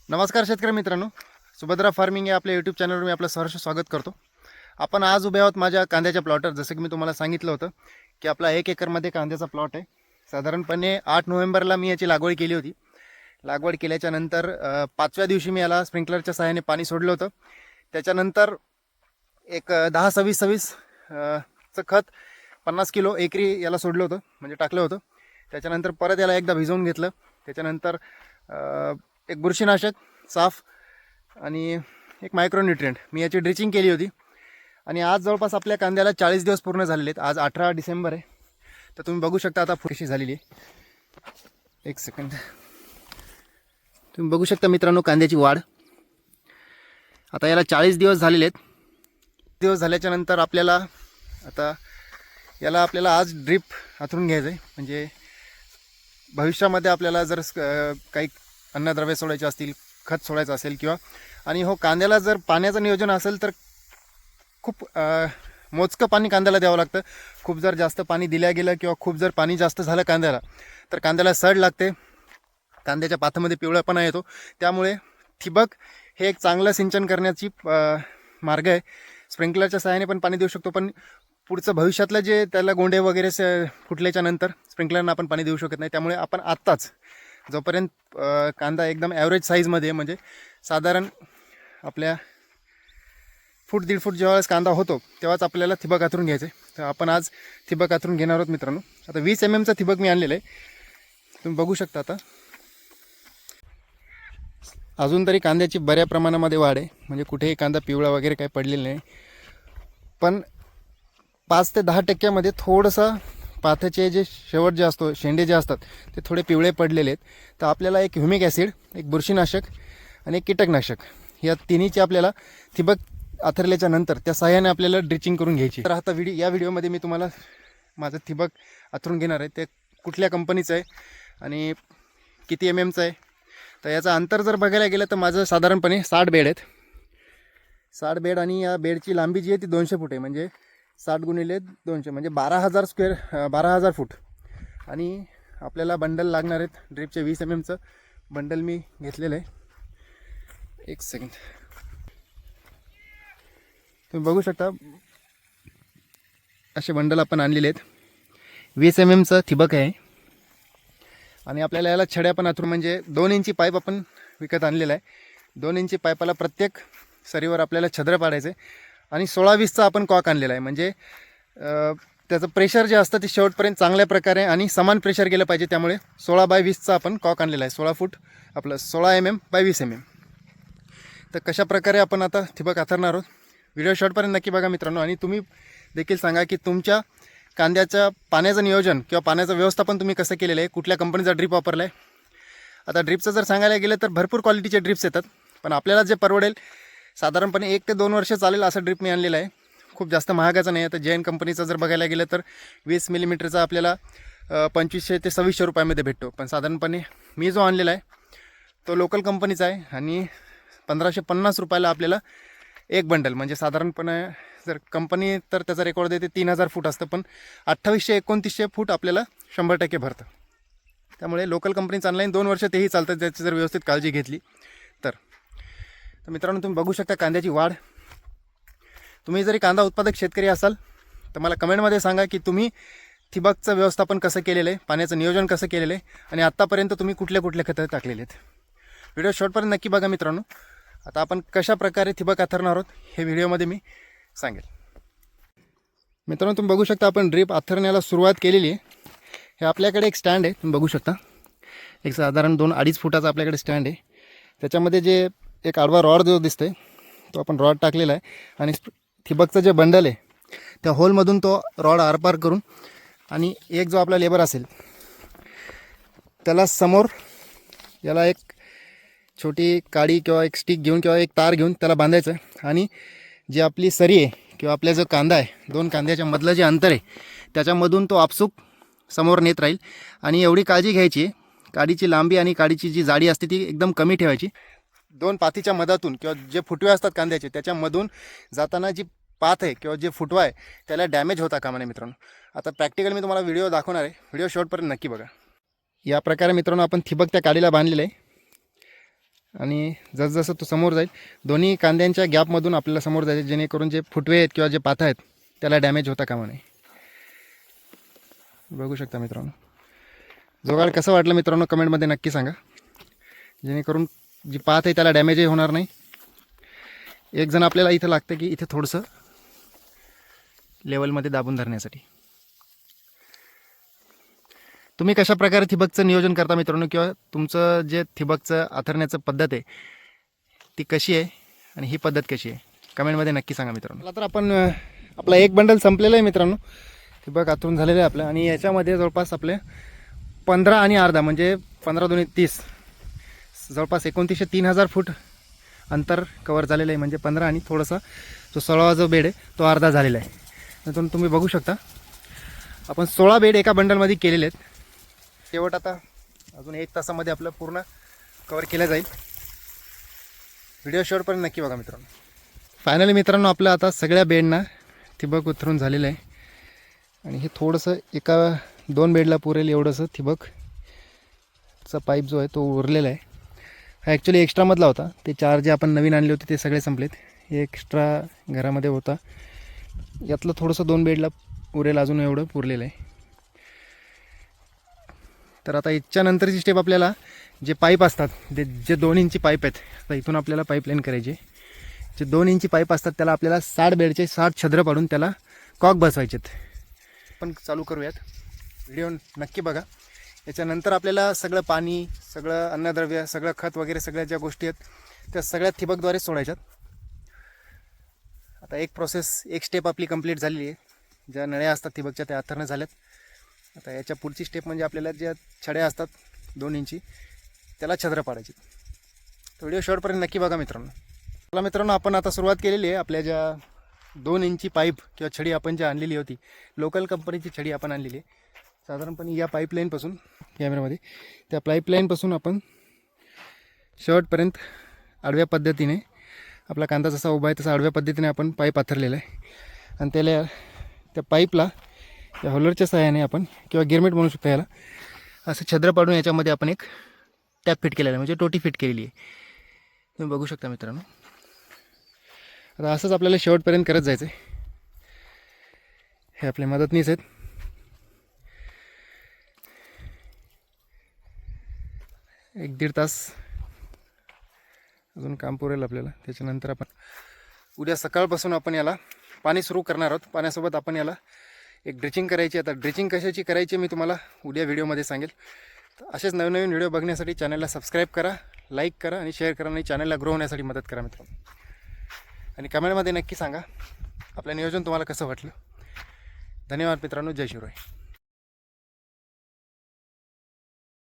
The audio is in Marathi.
नमस्कार शेतकरी मित्रांनो, सुभद्रा फार्मिंग या आपल्या यूट्यूब चॅनलवर मी आपलं सहर्ष स्वागत करतो. आपण आज उभे आहोत माझ्या कांद्याच्या प्लॉटवर. जसं की मी तुम्हाला सांगितलं होतं की आपला 1 एकरमध्ये कांद्याचा प्लॉट आहे. साधारणपणे 8 नोव्हेंबरला मी याची लागवड केली होती. लागवड केल्याच्या नंतर 5व्या दिवशी मी याला स्प्रिंकलरच्या सहाय्याने पाणी सोडलं होतं. त्याच्यानंतर एक 10-26 चं खत 50 किलो एकरी याला सोडलं होतं, म्हणजे टाकलं होतं. त्याच्यानंतर परत याला एकदा भिजवून घेतलं. त्याच्यानंतर एक बुरशीनाशक साफ आणि एक मायक्रोन्यूट्रिएंट मी याची ड्रिचिंग केली होती. आणि आज जवळपास आपल्या कांद्याला 40 दिवस पूर्ण झालेले आहेत. आज 18 डिसेंबर आहे. तर तुम्ही बघू शकता आता कशी झालेली आहे. एक सेकंड, तुम्ही बघू शकता मित्रांनो कांद्याची वाढ. आता याला 40 दिवस झालेले आहेत. दिवस झाल्याच्या नंतर आपल्याला आपल्याला आज ड्रीप हातरून घ्यायचं आहे. म्हणजे भविष्यामध्ये आपल्याला जर काही अन्नद्रव्य सोडायचे असतील, खत सोडायचं असेल किंवा आणि कांद्याला जर पाण्याचं नियोजन असेल तर खूप मोजकं पाणी कांद्याला द्यावं लागतं. खूप जर जास्त पाणी दिल्या गेलं किंवा खूप जर पाणी जास्त झालं कांद्याला तर कांद्याला सड लागते, कांद्याच्या पाथामध्ये पिवळापणा येतो. त्यामुळे ठिबक हे एक चांगलं सिंचन करण्याची मार्ग आहे. स्प्रिंकलरच्या सहाय्याने पण पाणी देऊ शकतो, पण पुढचं भविष्यातलं जे त्याला गोंडे वगैरे फुटल्याच्या नंतर स्प्रिंकलरनं आपण पाणी देऊ शकत नाही. त्यामुळे आपण आत्ताच जोपर्यंत कांदा एकदम ॲव्हरेज साईजमध्ये, म्हणजे साधारण आपल्या 1-1.5 फूट जेव्हाच कांदा होतो तेव्हाच आपल्याला ठिबक हातरून घ्यायचं आहे. तर आपण आज ठिबक हातरून घेणार आहोत मित्रांनो. आता 20 mm ठिबक मी आणलेलं आहे, तुम्ही बघू शकता. आता अजून तरी कांद्याची बऱ्या प्रमाणामध्ये वाढ आहे, म्हणजे कुठेही कांदा पिवळा वगैरे काही पडलेला नाही. पण 5 ते 10% थोडंसं पाथाचे जे शेवट जे असतो, शेंडे जे असतात ते थोडे पिवळे पडलेले आहेत. तर आपल्याला एक ह्युमिक ॲसिड, एक बुरशीनाशक आणि एक कीटकनाशक या तिन्हीची आपल्याला ठिबक आथरल्याच्या नंतर त्या सहाय्याने आपल्याला ड्रिचिंग करून घ्यायची. तर आता या व्हिडिओमध्ये मी तुम्हाला माझं ठिबक आथरून घेणार आहे. ते कुठल्या कंपनीचं आहे आणि किती mmचं आहे. तर याचं अंतर जर बघायला गेलं तर माझं साधारणपणे 60 बेड आहेत. 60 बेड आणि या बेडची लांबी जी आहे ती 200 फूट आहे. म्हणजे 60 × 200 म्हणजे 12,000 फूट. आणि आपल्याला बंडल लागणार आहेत ड्रिपचे 20 mmचं बंडल मी घेतलेलं आहे. एक सेकंड, तुम्ही बघू शकता असे बंडल आपण आणलेले आहेत. 20 mmचं ठिबक आहे. आणि आपल्याला याला छड्या पण आथरून, म्हणजे 2 इंची पाईप आपण विकत आणलेला आहे. 2 इंची पाईपाला प्रत्येक सरीवर आपल्याला छद्र पाडायचं आहे. आणि 16-20चा आपण कॉक आणलेला आहे. म्हणजे त्याचं प्रेशर जे असतं ते शेवटपर्यंत चांगल्या प्रकारे आणि समान प्रेशर गेलं पाहिजे. त्यामुळे 16x20चा आपण कॉक आणलेला आहे. 16 फूट आपलं 16 mm बाय 20 mm. तर कशा प्रकारे आपण आता ठिबक आथरणार आहोत, व्हिडिओ शॉर्टपर्यंत नक्की बघा मित्रांनो. आणि तुम्ही देखील सांगा की तुमच्या कांद्याच्या पाण्याचं नियोजन किंवा पाण्याचं व्यवस्थापन तुम्ही कसं केलेलं आहे, कुठल्या कंपनीचा ड्रीप वापरला आहे. आता ड्रीपचं जर सांगायला गेलं तर भरपूर क्वालिटीचे ड्रिप्स येतात, पण आपल्याला जे परवडेल साधारणपणे 1 ते 2 वर्ष चालेल असं ड्रिप मी आणलेलं आहे. खूप जास्त महागाचं नाही आहे. तर जैन कंपनीचं जर बघायला गेलं तर 20 मिलीमीटरचा आपल्याला 2500 ते 2600 रुपयामध्ये भेटतो. पण साधारणपणे मी जो आणलेला आहे तो लोकल कंपनीचा आहे आणि 1550 रुपयाला आपल्याला एक बंडल, म्हणजे साधारणपणे जर कंपनी तर त्याचा रेकॉर्ड देते 3000 फूट असतं, पण 2800-2900 फूट आपल्याला 100% भरतं. त्यामुळे लोकल कंपनीचं ऑनलाईन 2 वर्ष तेही चालतं त्याची जर व्यवस्थित काळजी घेतली तर. मित्रांनो तुम्ही बघू शकता कांद्याची वाढ. तुम्ही जरी कांदा उत्पादक शेतकरी असाल तर मला कमेंटमध्ये सांगा की तुम्ही ठिबकचं व्यवस्थापन कसं केलेलं आहे, पाण्याचं नियोजन कसं केलेलं आहे आणि आत्तापर्यंत तुम्ही कुठले खतं टाकलेले आहेत. व्हिडिओ शॉर्टपर्यंत नक्की बघा मित्रांनो. आता आपण कशा प्रकारे ठिबक आथरणार आहोत हे व्हिडिओमध्ये मी सांगेल. मित्रांनो तुम्ही बघू शकता आपण ड्रीप आथरण्याला सुरुवात केलेली आहे. हे आपल्याकडे एक स्टँड आहे, तुम्ही बघू शकता. एक साधारण 2-2.5 फुटाचा आपल्याकडे स्टँड आहे. त्याच्यामध्ये जे एक आडवा रॉड जो दिसतोय तो आपण रॉड टाकलेला आहे. आणि ठिबकचं जे बंडल आहे त्या होलमधून तो रॉड आरपार करून आणि एक जो आपला लेबर असेल त्याला समोर याला एक छोटी काडी किंवा एक स्टिक घेऊन किंवा एक तार घेऊन त्याला बांधायचं. आणि जी आपली सरी आहे किंवा आपला जो कांदा आहे, 2 कांद्याच्या मधलं जे अंतर आहे त्याच्यामधून तो आपसूक समोर नेत राहील. आणि एवढी काळजी घ्यायची आहे, काडीची लांबी आणि काडीची जी जाडी असते ती एकदम कमी ठेवायची. 2 पातीच्या मधातून किंवा जे फुटवे असतात कांद्याचे त्याच्यामधून जाताना जी पाथ आहे किंवा जे फुटवा आहे त्याला डॅमेज होता कामा नये मित्रांनो. आता प्रॅक्टिकल मी तुम्हाला व्हिडिओ दाखवणार आहे, व्हिडिओ शॉर्टपर्यंत नक्की बघा. या प्रकारे मित्रांनो आपण ठिबक त्या काडीला बांधलेलं आहे. आणि जसजसं तो समोर जाईल दोन्ही कांद्यांच्या गॅपमधून आपल्याला समोर जायचे, जेणेकरून जे फुटवे आहेत किंवा जे पाता आहेत त्याला डॅमेज होता कामा नये. बघू शकता मित्रांनो, जोगाड कसं वाटलं मित्रांनो कमेंटमध्ये नक्की सांगा, जेणेकरून जी पात आहे त्याला डॅमेजही होणार नाही. एक जण आपल्याला इथं लागतं की इथे थोडंसं लेवलमध्ये दाबून धरण्यासाठी. तुम्ही कशा प्रकारे ठिबकचं नियोजन करता मित्रांनो, किंवा तुमचं जे ठिबकचं आथरण्याचं पद्धत आहे ती कशी आहे आणि ही पद्धत कशी आहे कमेंटमध्ये नक्की सांगा मित्रांनो. मला तर आपण आपला एक बंडल संपलेलं आहे मित्रांनो, ठिबक आथरून झालेलं आहे आपलं. आणि याच्यामध्ये जवळपास आपले 15 आणि अर्धा म्हणजे 15 दुनी 30 जवळपास 2900 3000 फूट अंतर कवर झालेलं आहे. म्हणजे 15 आणि थोडासा जो 16वा जो बेड आहे तो अर्धा झालेला आहे. नंतर तुम्ही बघू शकता आपण 16 बेड एका बंडलमध्ये केलेले आहेत. शेवट आता अजून 1 तासामध्ये आपलं पूर्ण कवर केलं जाईल. व्हिडिओ शेवटपर्यंत नक्की बघा मित्रांनो. फायनली मित्रांनो आपलं आता सगळ्या बेडना ठिबक उतरून झालेलं आहे. आणि हे थोडंसं एका 2 बेडला पुरेल एवढंसं ठिबकचा पाईप जो आहे तो उरलेला आहे. हा ॲक्च्युली एक्स्ट्रामधला होता. ते 4 जे आपण नवीन आणले होते ते सगळे संपलेत. हे एक्स्ट्रा घरामध्ये होता. यातलं थोडंसं 2 बेडला उरेल अजून एवढं पुरलेलं आहे. तर आता याच्यानंतरची स्टेप आपल्याला जे पाईप असतात जे 2 इंची पाईप आहेत, तर इथून आपल्याला पाईपलाईन करायची. जे 2 इंची पाईप असतात त्याला आपल्याला 60 बेडचे 60 छद्र पाडून त्याला कॉक बसवायचेत. आपण चालू करूयात, व्हिडिओ नक्की बघा. याच्यानंतर आपल्याला सगळं पाणी, सगळं अन्नद्रव्य, सगळं खत वगैरे सगळ्या ज्या गोष्टी आहेत त्या सगळ्या ठिबकद्वारे सोडायच्यात. आता एक प्रोसेस, एक स्टेप आपली कंप्लीट झालेली आहे. ज्या नळ्या असतात ठिबकच्या त्या आथरणं झाल्यात. आता याच्या पुढची स्टेप म्हणजे आपल्याला ज्या छड्या असतात 2 इंची त्याला छद्र पाडायची. तर व्हिडिओ शेवटपर्यंत नक्की बघा मित्रांनो. चला मित्रांनो, आपण आता सुरुवात केलेली आहे. आपल्या ज्या 2 इंची पाईप किंवा छडी आपण जी आणलेली होती, लोकल कंपनीची छडी आपण आणलेली आहे. साधारणपणे या पाईपलाईनपासून कॅमेरामध्ये त्या पाईपलाईनपासून आपण शेवटपर्यंत आडव्या पद्धतीने आपला कांदा जसा उभा आहे तसा आडव्या पद्धतीने आपण पाईप आथरलेला आहे. आणि त्याला त्या पाईपला या होलरच्या सहाय्याने आपण किंवा गिरमेट म्हणू शकतो याला, असं छद्र पाडून याच्यामध्ये आपण एक टॅप फिट केलेला आहे, म्हणजे टोटी फिट केलेली आहे. तुम्ही बघू शकता मित्रांनो. आता असंच आपल्याला शेवटपर्यंत करत जायचं आहे. हे आपले मदतनीस आहेत. एक 1.5 तास अजून काम पुरेल आपल्याला. त्याच्यानंतर आपण उद्या सकाळपासून आपण याला पाणी सुरू करणार आहोत. पाण्यासोबत आपण याला एक ड्रिचिंग करायची. आता ड्रिचिंग कशाची करायची मी तुम्हाला उद्या व्हिडिओमध्ये सांगेल. तर असेच नवीन व्हिडिओ बघण्यासाठी चॅनलला सबस्क्राईब करा, लाईक करा आणि शेअर करा आणि चॅनलला ग्रो होण्यासाठी मदत करा मित्रांनो. आणि कमेंटमध्ये नक्की सांगा आपलं नियोजन तुम्हाला कसं वाटलं. धन्यवाद मित्रांनो. जय शिवराय.